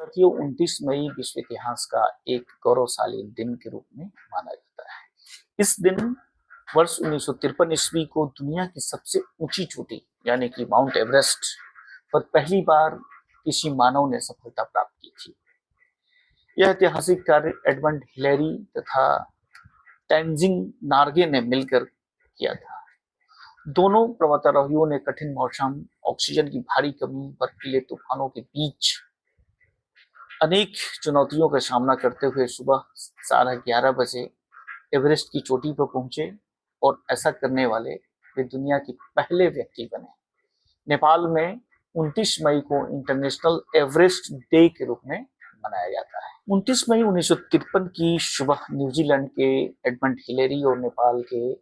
साथियों 29 मई विश्व इतिहास का एक गौरवशाली दिन के रूप में माना जाता है। इस दिन वर्ष 1953 ईस्वी को दुनिया की सबसे ऊंची चोटी यानी कि माउंट एवरेस्ट पर पहली बार किसी मानव ने सफलता प्राप्त की थी। यह ऐतिहासिक कार्य एडमंड हिलेरी तथा तेनजिंग नार्गे ने मिलकर किया था। दोनों पर्वतारोहियों ने कठिन मौसम, ऑक्सीजन की भारी कमी, बर्फीले तूफानों के बीच अनेक चुनौतियों का सामना करते हुए सुबह 11:30 बजे एवरेस्ट की चोटी पर पहुंचे और ऐसा करने वाले वे दुनिया के पहले व्यक्ति बने। नेपाल में 29 मई को इंटरनेशनल एवरेस्ट डे के रूप में मनाया जाता है। 29 मई 1953 की सुबह न्यूजीलैंड के एडमंड हिलेरी और नेपाल के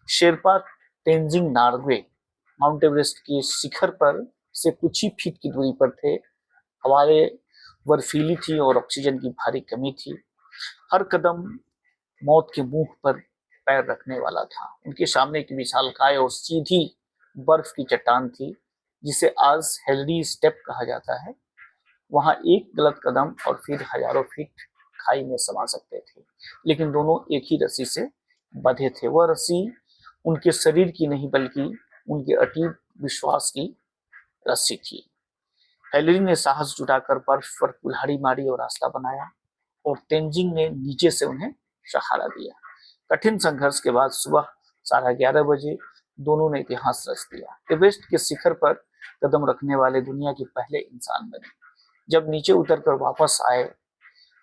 शेरपा तेनजिंग नार्गे माउंट एवरेस्ट के शिखर पर से कुछ ही फीट की दूरी पर थे। हवाएं बर्फीली थी और ऑक्सीजन की भारी कमी थी। हर कदम मौत के मुंह पर पैर रखने वाला था। उनके सामने एक विशालकाय और सीधी बर्फ की चट्टान थी जिसे आज हेलरी स्टेप कहा जाता है। वहां एक गलत कदम और फिर हजारों फीट खाई में समा सकते थे, लेकिन दोनों एक ही रस्सी से बंधे थे। वह रस्सी उनके शरीर की नहीं बल्कि उनके अटूट विश्वास की रस्सी थी। हेलरी ने साहस जुटाकर बर्फ पर कुल्हाड़ी मारी और रास्ता बनाया और तेनजिंग ने नीचे से उन्हें सहारा दिया। कठिन संघर्ष के बाद सुबह 11:30 बजे दोनों ने इतिहास रच दिया। एवरेस्ट के शिखर पर कदम रखने वाले दुनिया के पहले इंसान बने। जब नीचे उतरकर वापस आए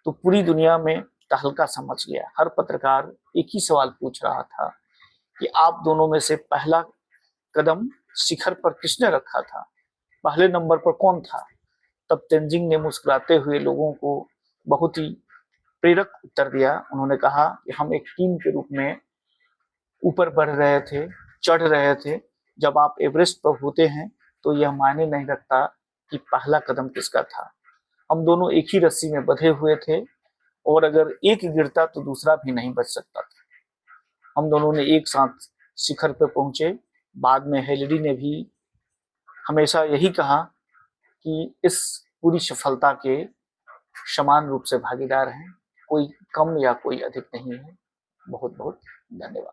तो पूरी दुनिया में तहलका सा मच गया। हर पत्रकार एक ही सवाल पूछ रहा था कि आप दोनों में से पहला कदम शिखर पर किसने रखा था, पहले नंबर पर कौन था। तब तेनजिंग ने मुस्कुराते हुए लोगों को बहुत ही प्रेरक उत्तर दिया। उन्होंने कहा कि हम एक टीम के रूप में ऊपर बढ़ रहे थे, चढ़ रहे थे। जब आप एवरेस्ट पर होते हैं तो यह मायने नहीं रखता कि पहला कदम किसका था। हम दोनों एक ही रस्सी में बंधे हुए थे और अगर एक गिरता तो दूसरा भी नहीं बच सकता था। हम दोनों ने एक साथ शिखर पर पहुंचे। बाद में हेलरी ने भी हमेशा यही कहा कि इस पूरी सफलता के समान रूप से भागीदार हैं, कोई कम या कोई अधिक नहीं है। बहुत बहुत धन्यवाद।